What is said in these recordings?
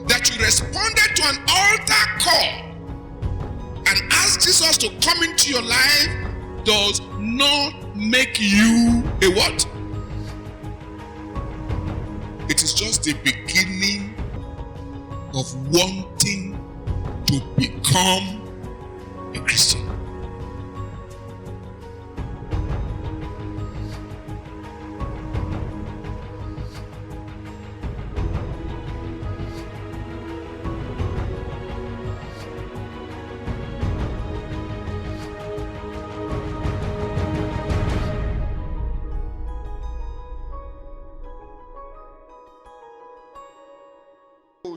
that you responded to an altar call and asked Jesus to come into your life does not make you a what? It is just the beginning of wanting to become a Christian.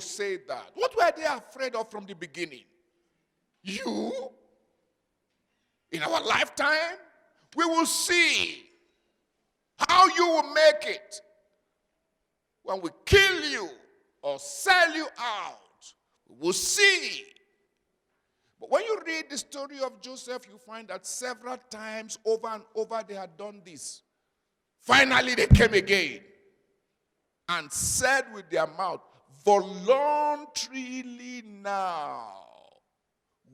Say that. What were they afraid of from the beginning? You? In our lifetime, we will see how you will make it. When we kill you or sell you out, we will see. But when you read the story of Joseph, you find that several times over and over they had done this. Finally, they came again and said with their mouth, voluntarily now,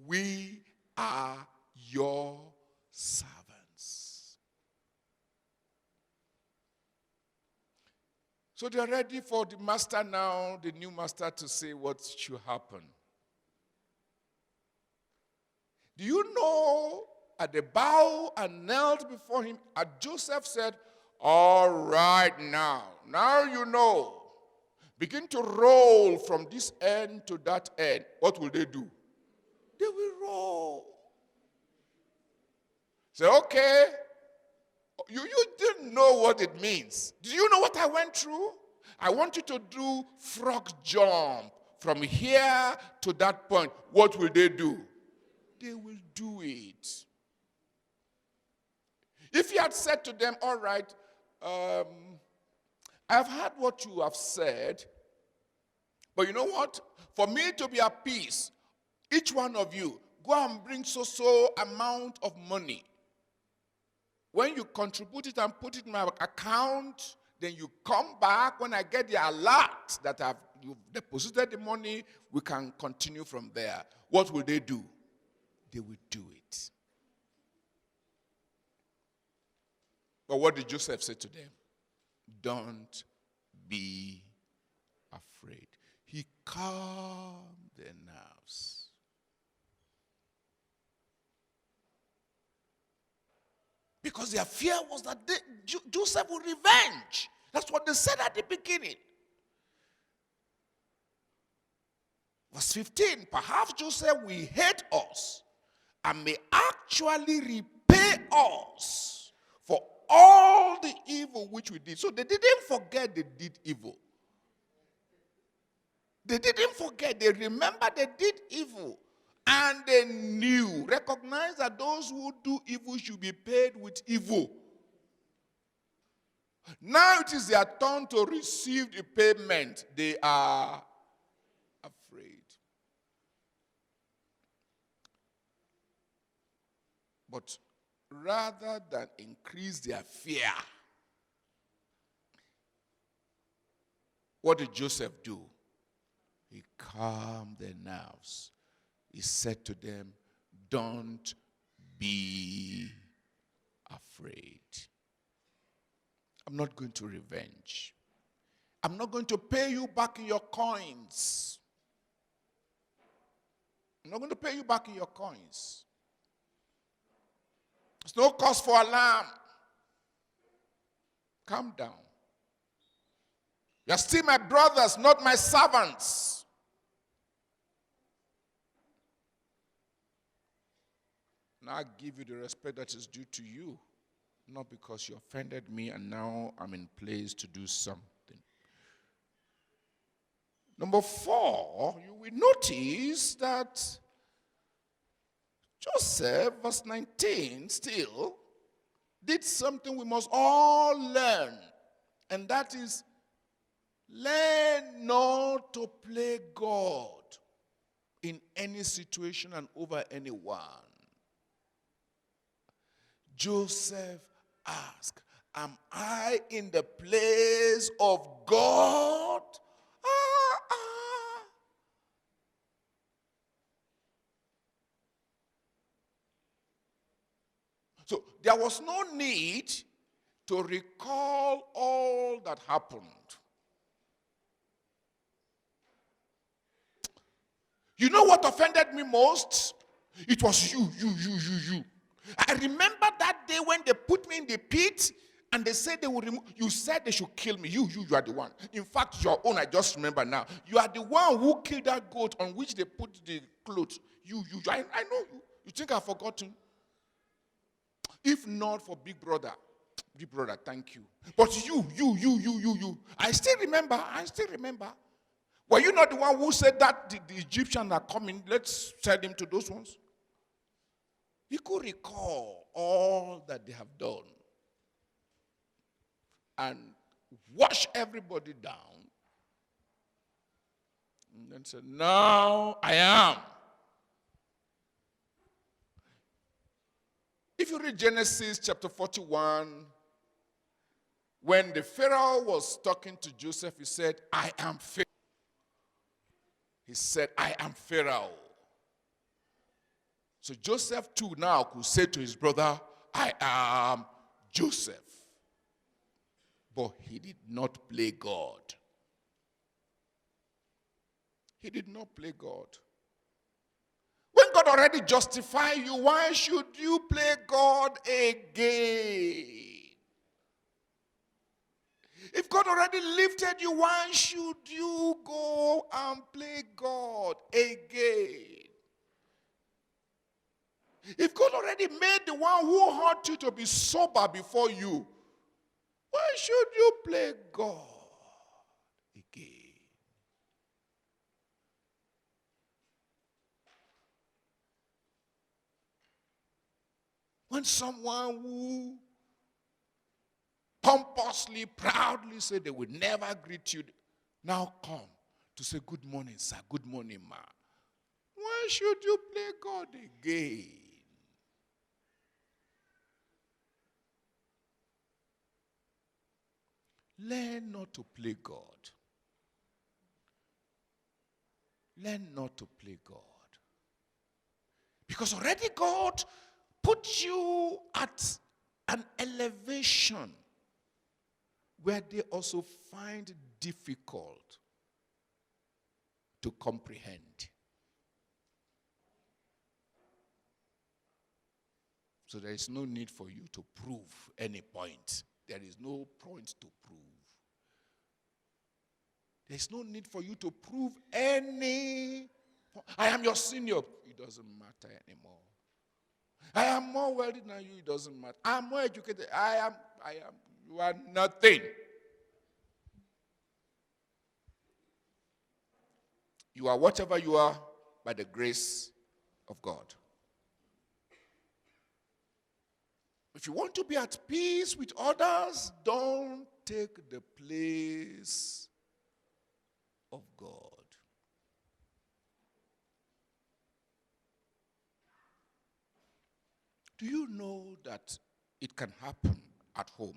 we are your servants. So they're ready for the master now, the new master, to say what should happen. Do you know, at the bow and knelt before him, Joseph said, all right now you know. Begin to roll from this end to that end. What will they do? They will roll. Say, okay, you didn't know what it means. Do you know what I went through? I want you to do frog jump from here to that point. What will they do? They will do it. If he had said to them, all right, I've heard what you have said, but you know what? For me to be at peace, each one of you, go and bring so amount of money. When you contribute it and put it in my account, then you come back. When I get the alert that you've deposited the money, we can continue from there. What will they do? They will do it. But what did Joseph say to them? Don't be afraid. He calmed their nerves. Because their fear was that Joseph would revenge. That's what they said at the beginning. Verse 15, perhaps Joseph will hate us and may actually repay us for all the evil which we did. So they didn't forget they did evil. They didn't forget. They remembered they did evil. And they knew, recognized that those who do evil should be paid with evil. Now it is their turn to receive the payment. They are afraid. But rather than increase their fear, what did Joseph do? He calmed their nerves. He said to them, don't be afraid. I'm not going to revenge. I'm not going to pay you back in your coins. I'm not going to pay you back in your coins. There's no cause for alarm. Calm down. You're still my brothers, not my servants. Now I give you the respect that is due to you, not because you offended me and now I'm in place to do something. Number 4, you will notice that Joseph, verse 19, still did something we must all learn, and that is learn not to play God in any situation and over anyone. Joseph asked, am I in the place of God? So there was no need to recall all that happened. You know what offended me most? It was you. I remember that day when they put me in the pit and they said they would remove. You said they should kill me. You are the one. In fact, your own, I just remember now. You are the one who killed that goat on which they put the clothes. I know you. You think I've forgotten? If not for big brother, thank you. But you. I still remember. Were you not the one who said that the Egyptians are coming? Let's sell them to those ones. He could recall all that they have done and wash everybody down and then said, now I am. If you read Genesis chapter 41, when the Pharaoh was talking to Joseph, he said, I am Pharaoh. He said, I am Pharaoh. So Joseph too now could say to his brother, I am Joseph. But he did not play God. He did not play God. When God already justified you, why should you play God again? If God already lifted you, why should you go and play God again? If God already made the one who hurt you to be sober before you, why should you play God again? When someone who pompously, proudly said they would never greet you, now come to say, good morning, sir, good morning, ma. Why should you play God again? Learn not to play God. Learn not to play God. Because already God put you at an elevation where they also find difficult to comprehend. So there is no need for you to prove any point. There is no point to prove. There is no need for you to prove any. I am your senior. It doesn't matter anymore. I am more wealthy than you. It doesn't matter. I am more educated. I am. You are nothing. You are whatever you are by the grace of God. If you want to be at peace with others, don't take the place of God. Do you know that it can happen at home?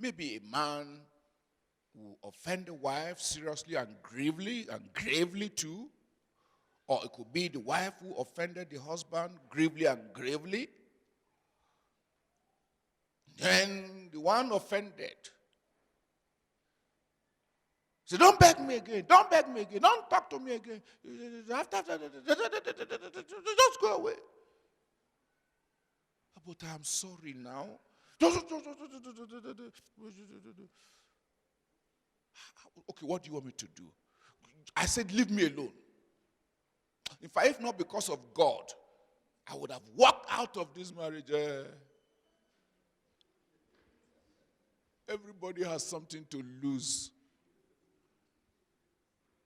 Maybe a man will offend the wife seriously and gravely too. Or it could be the wife who offended the husband gravely and gravely. Then the one offended said, don't beg me again, don't talk to me again. Just go away. But I'm sorry now. Okay, what do you want me to do? I said, leave me alone. In fact, if not because of God, I would have walked out of this marriage. Everybody has something to lose.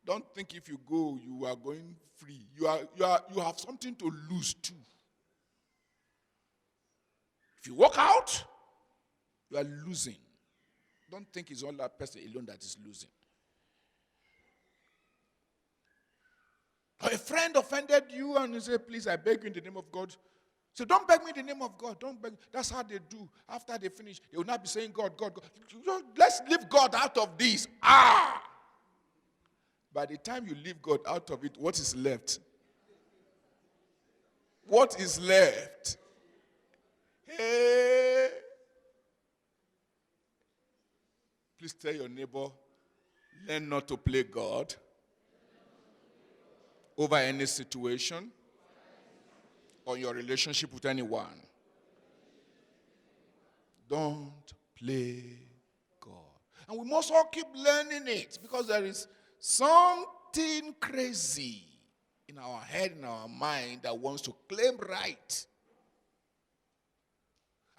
Don't think if you go, you are going free. You have something to lose too. If you walk out, you are losing. Don't think it's only that person alone that is losing. Or a friend offended you and you say, please, I beg you in the name of God. So don't beg me in the name of God. Don't beg. That's how they do. After they finish, they will not be saying, God. Let's leave God out of this. By the time you leave God out of it, what is left? What is left? Hey. Please tell your neighbor, learn not to play God over any situation or your relationship with anyone. Don't play God. And we must all keep learning it, because there is something crazy in our head, in our mind, that wants to claim right.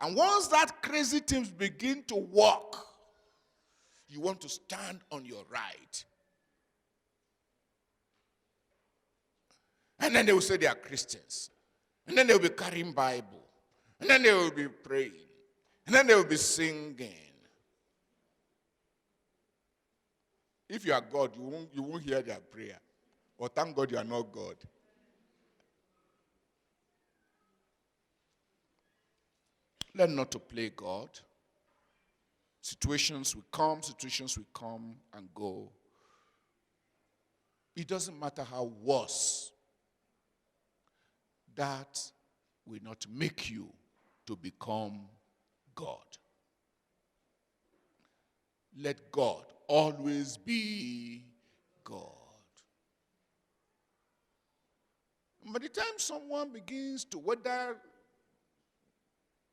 And once that crazy things begin to work, you want to stand on your right. And then they will say they are Christians. And then they will be carrying Bible. And then they will be praying. And then they will be singing. If you are God, you won't hear their prayer. But thank God you are not God. Learn not to play God. Situations will come and go. It doesn't matter how worse. That will not make you to become God. Let God always be God. By the time someone begins to, whether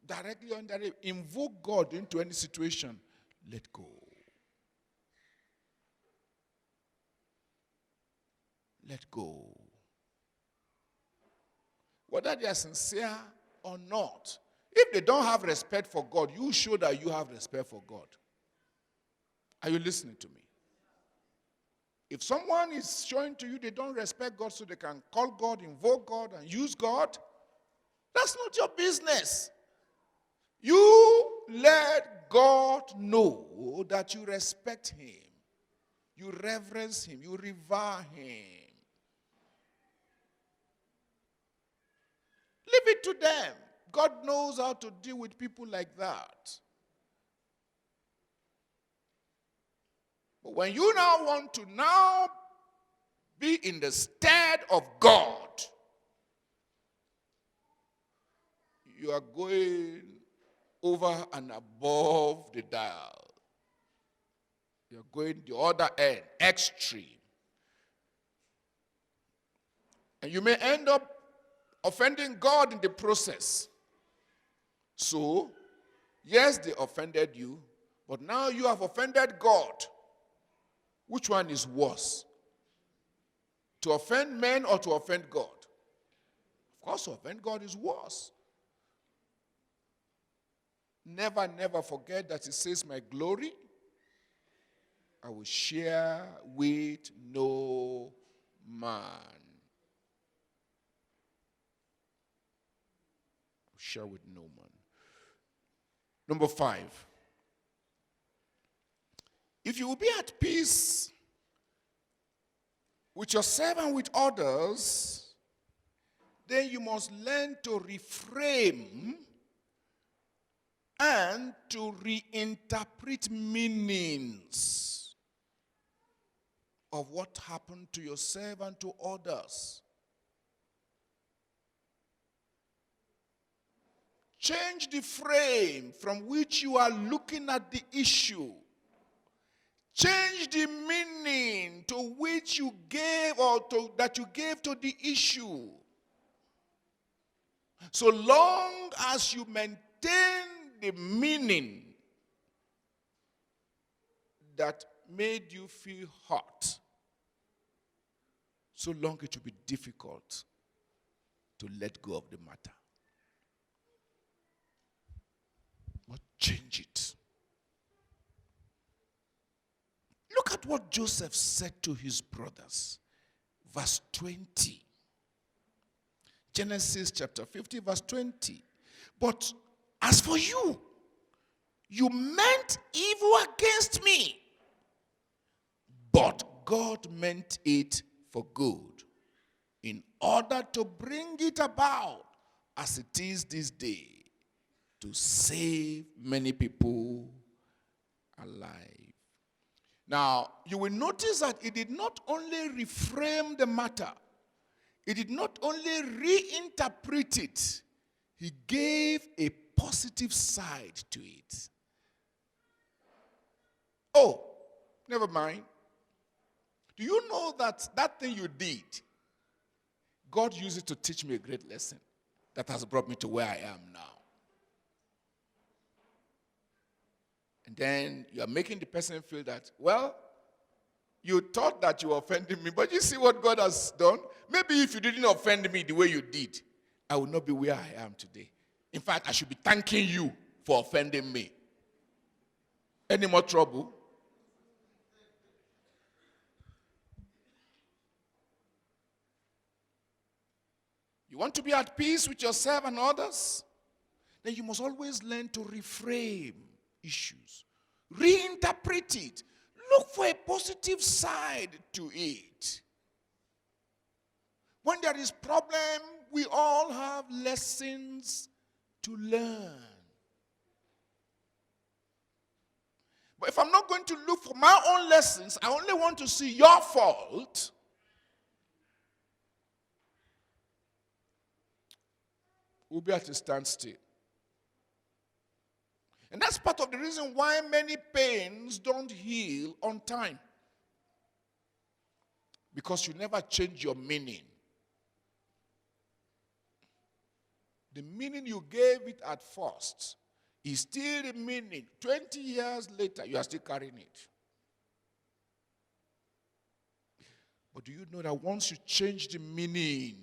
directly or indirectly, invoke God into any situation, let go. Let go. Whether they are sincere or not, if they don't have respect for God, you show that you have respect for God. Are you listening to me? If someone is showing to you they don't respect God so they can call God, invoke God, and use God, that's not your business. You let God know that you respect him, you reverence him, you revere him. Leave it to them. God knows how to deal with people like that. But when you now want to be in the stead of God, you are going over and above the dial. You are going the other end, extreme. And you may end up offending God in the process. So, yes, they offended you, but now you have offended God. Which one is worse? To offend men or to offend God? Of course, to offend God is worse. Never, never forget that it says, my glory I will share with no man. Share with no man. Number 5. If you will be at peace with yourself and with others, then you must learn to reframe and to reinterpret meanings of what happened to yourself and to others. Change the frame from which you are looking at the issue. Change the meaning to which you gave that you gave to the issue. So long as you maintain the meaning that made you feel hurt, so long it will be difficult to let go of the matter. But change it. Look at what Joseph said to his brothers. Verse 20. Genesis chapter 50, verse 20. But as for you, you meant evil against me, but God meant it for good, in order to bring it about as it is this day, to save many people alive. Now, you will notice that it did not only reframe the matter, it did not only reinterpret it, he gave a positive side to it. Oh, never mind. Do you know that that thing you did, God used it to teach me a great lesson that has brought me to where I am now? And then you are making the person feel that, well, you thought that you were offending me, but you see what God has done? Maybe if you didn't offend me the way you did, I would not be where I am today. In fact, I should be thanking you for offending me. Any more trouble? You want to be at peace with yourself and others? Then you must always learn to reframe issues. Reinterpret it. Look for a positive side to it. When there is problem, we all have lessons to learn. But if I'm not going to look for my own lessons, I only want to see your fault, we'll be at a standstill. And that's part of the reason why many pains don't heal on time. Because you never change your meaning. The meaning you gave it at first is still the meaning. 20 years later, you are still carrying it. But do you know that once you change the meaning,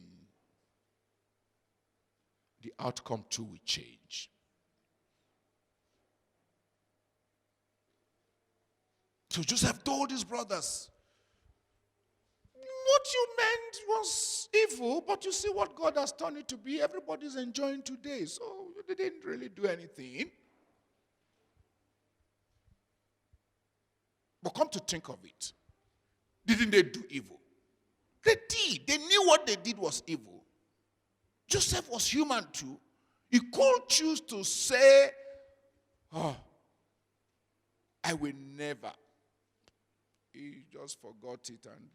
the outcome too will change? So Joseph told his brothers, what you meant was evil, but you see what God has turned it to be. Everybody's enjoying today, so they didn't really do anything. But come to think of it, didn't they do evil? They did. They knew what they did was evil. Joseph was human too. He could choose to say, oh, I will never. He just forgot it and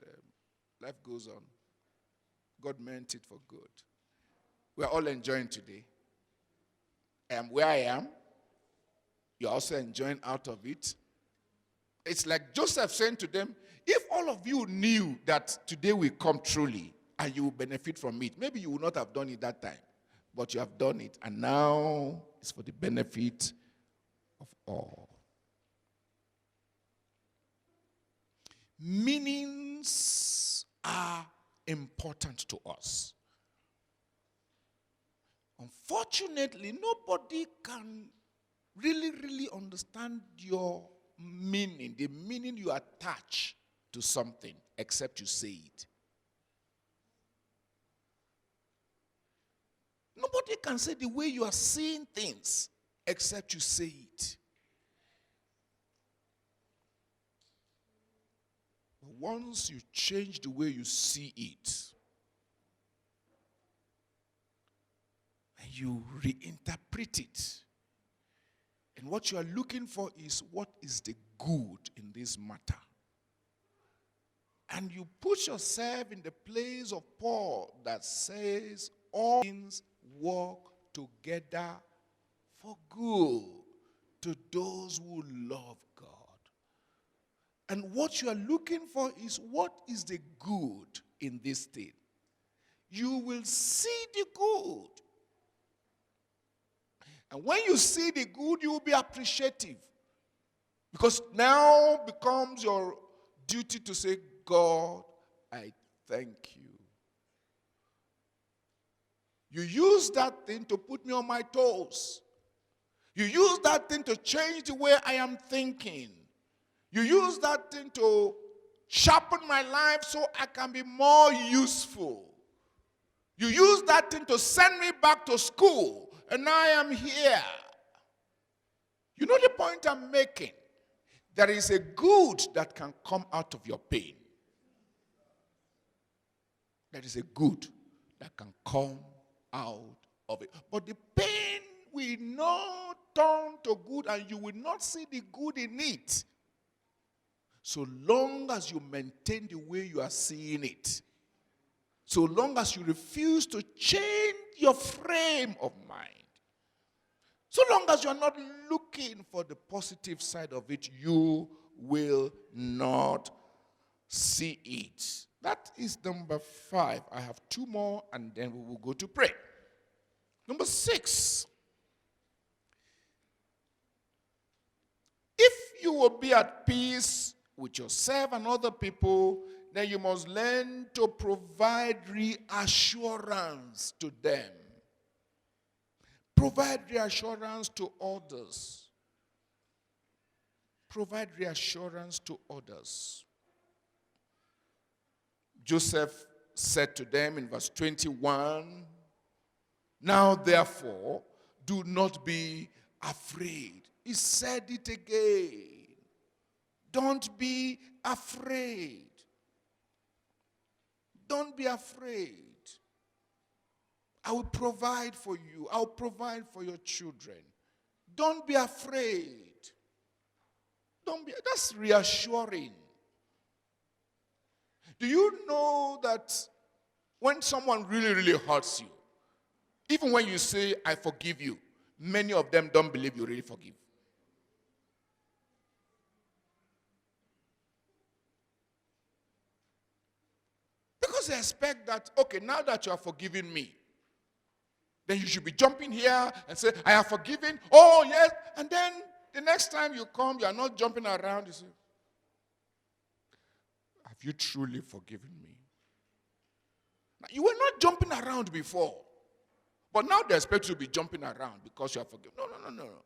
life goes on. God meant it for good. We're all enjoying today. I am where I am. You're also enjoying out of it. It's like Joseph saying to them, if all of you knew that today will come truly and you will benefit from it, maybe you would not have done it that time. But you have done it, and now it's for the benefit of all. Meanings are important to us. Unfortunately, nobody can really understand your meaning, the meaning you attach to something, except you say it. Nobody can say the way you are seeing things, except you say it. But once you change the way you see it, and you reinterpret it, and what you are looking for is what is the good in this matter. And you put yourself in the place of Paul that says all things work together for good to those who love God. And what you are looking for is what is the good in this thing. You will see the good. And when you see the good, you will be appreciative. Because now becomes your duty to say, God, I thank you. You use that thing to put me on my toes. You use that thing to change the way I am thinking. You use that thing to sharpen my life so I can be more useful. You use that thing to send me back to school, and I am here. You know the point I'm making? There is a good that can come out of your pain. There is a good that can come out of it. But the pain will not turn to good, and you will not see the good in it, so long as you maintain the way you are seeing it. So long as you refuse to change your frame of mind. So long as you are not looking for the positive side of it, you will not see it. That is number 5. I have 2 more and then we will go to pray. Number 6. If you will be at peace with yourself and other people, then you must learn to provide reassurance to them. Provide reassurance to others. Provide reassurance to others. Joseph said to them in verse 21, "Now therefore, do not be afraid." He said it again. Don't be afraid. Don't be afraid. I will provide for you. I will provide for your children. Don't be afraid. That's reassuring. Do you know that when someone really, really hurts you, even when you say, "I forgive you," many of them don't believe you really forgive. Because they expect that, okay, now that you are forgiving me, then you should be jumping here and say, "I have forgiven." Oh, yes. And then the next time you come, you are not jumping around. You say, "Have you truly forgiven me?" Now, you were not jumping around before. But now they expect you to be jumping around because you are forgiven. No.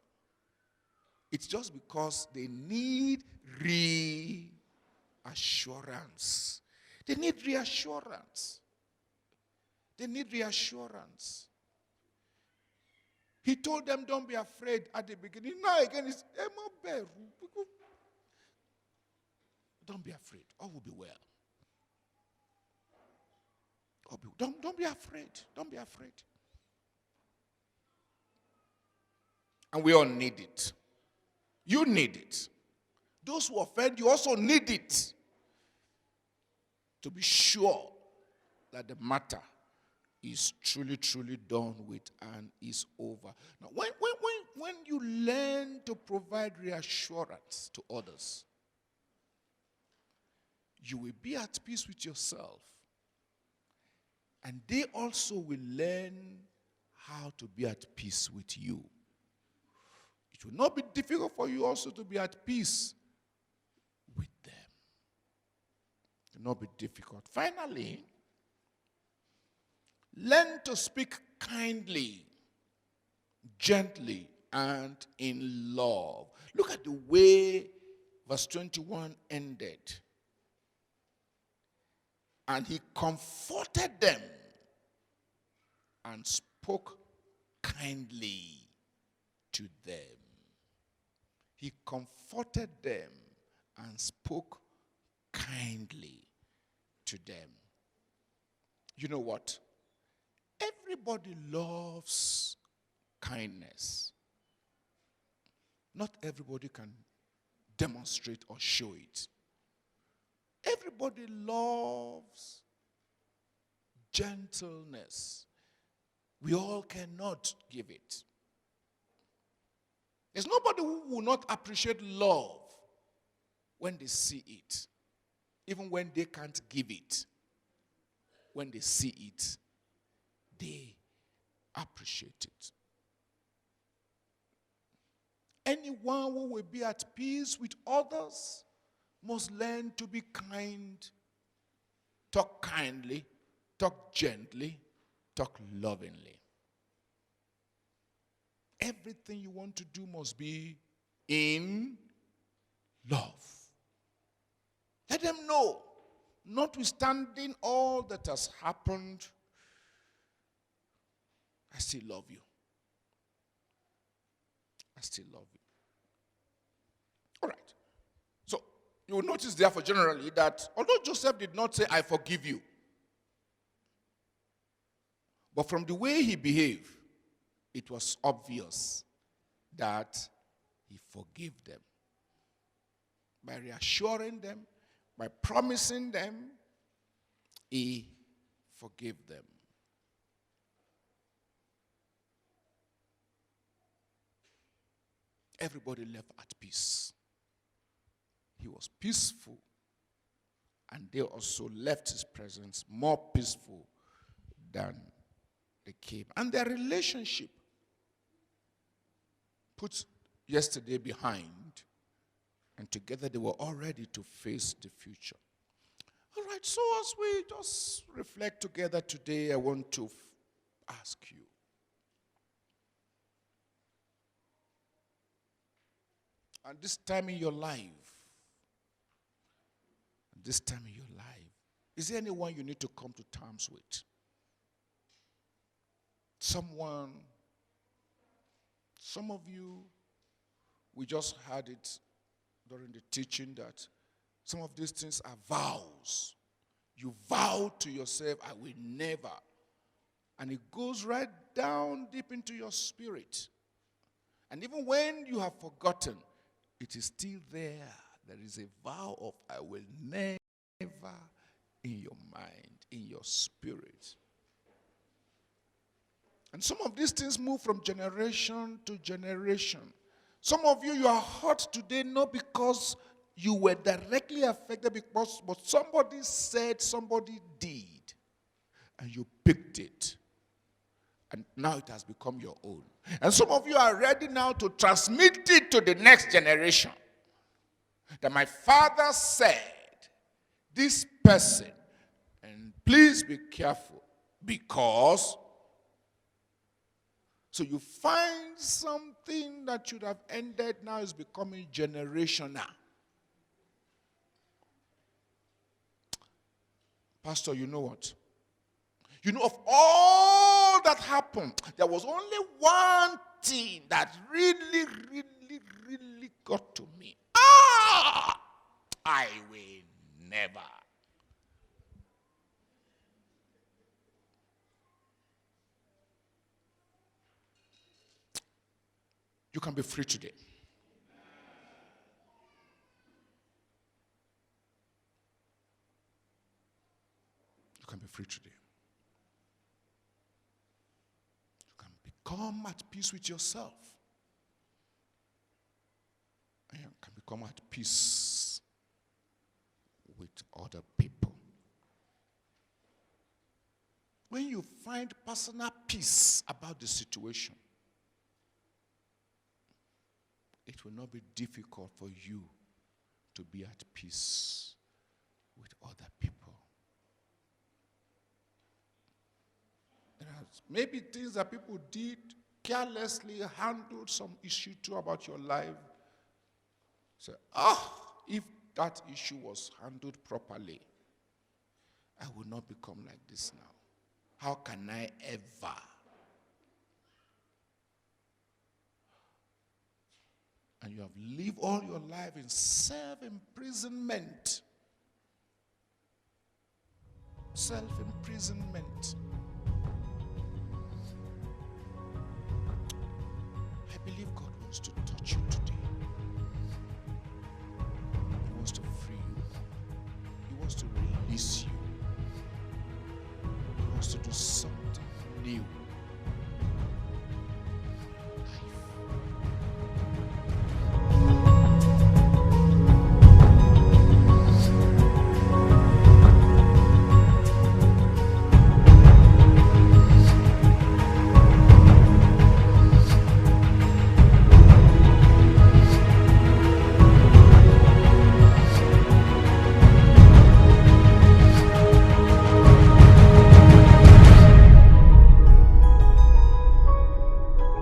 It's just because they need reassurance. They need reassurance. They need reassurance. He told them, "Don't be afraid" at the beginning. Now again, it's don't be afraid. All will be well. Don't be afraid. Don't be afraid. And we all need it. You need it. Those who offend you also need it. To be sure that the matter is truly, truly done with and is over. Now, when you learn to provide reassurance to others, you will be at peace with yourself. And they also will learn how to be at peace with you. It will not be difficult for you also to be at peace with them. It will not be difficult. Finally, learn to speak kindly, gently, and in love. Look at the way verse 21 ended. And he comforted them and spoke kindly to them. He comforted them and spoke kindly to them. You know what? Everybody loves kindness. Not everybody can demonstrate or show it. Everybody loves gentleness. We all cannot give it. There's nobody who will not appreciate love when they see it, even when they can't give it. When they see it, they appreciate it. Anyone who will be at peace with others must learn to be kind, talk kindly, talk gently, talk lovingly. Everything you want to do must be in love. Let them know, notwithstanding all that has happened, I still love you. I still love you. All right. So, you will notice therefore generally that although Joseph did not say, "I forgive you," but from the way he behaved, it was obvious that he forgave them. By reassuring them, by promising them, he forgave them. everybody left at peace. He was peaceful, and they also left his presence more peaceful than they came. And their relationship put yesterday behind, and together they were all ready to face the future. All right, so as we just reflect together today, I want to ask you, at this time in your life, is there anyone you need to come to terms with? Someone, some of you, we just had it during the teaching that some of these things are vows. You vow to yourself, I will never. And it goes right down deep into your spirit. And even when you have forgotten, it is still there. There is a vow of I will never in your mind, in your spirit. And some of these things move from generation to generation. Some of you are hurt today not because you were directly affected, but somebody said, somebody did, and you picked it. And now it has become your own. And some of you are ready now to transmit it to the next generation. That my father said, this person, and please be careful, because... So you find something that should have ended now is becoming generational. Pastor, you know what? You know, of all that happened, there was only one thing that really got to me. I will never. You can be free today. You can be free today. You can become at peace with yourself. And you can become at peace with other people. When you find personal peace about the situation, it will not be difficult for you to be at peace with other people. There are maybe things that people did carelessly, handled some issue too about your life. Say, if that issue was handled properly, I would not become like this now. How can I ever? And you have lived all your life in self-imprisonment. Self-imprisonment. I believe God wants to touch you today. He wants to free you. He wants to release you. He wants to do something new.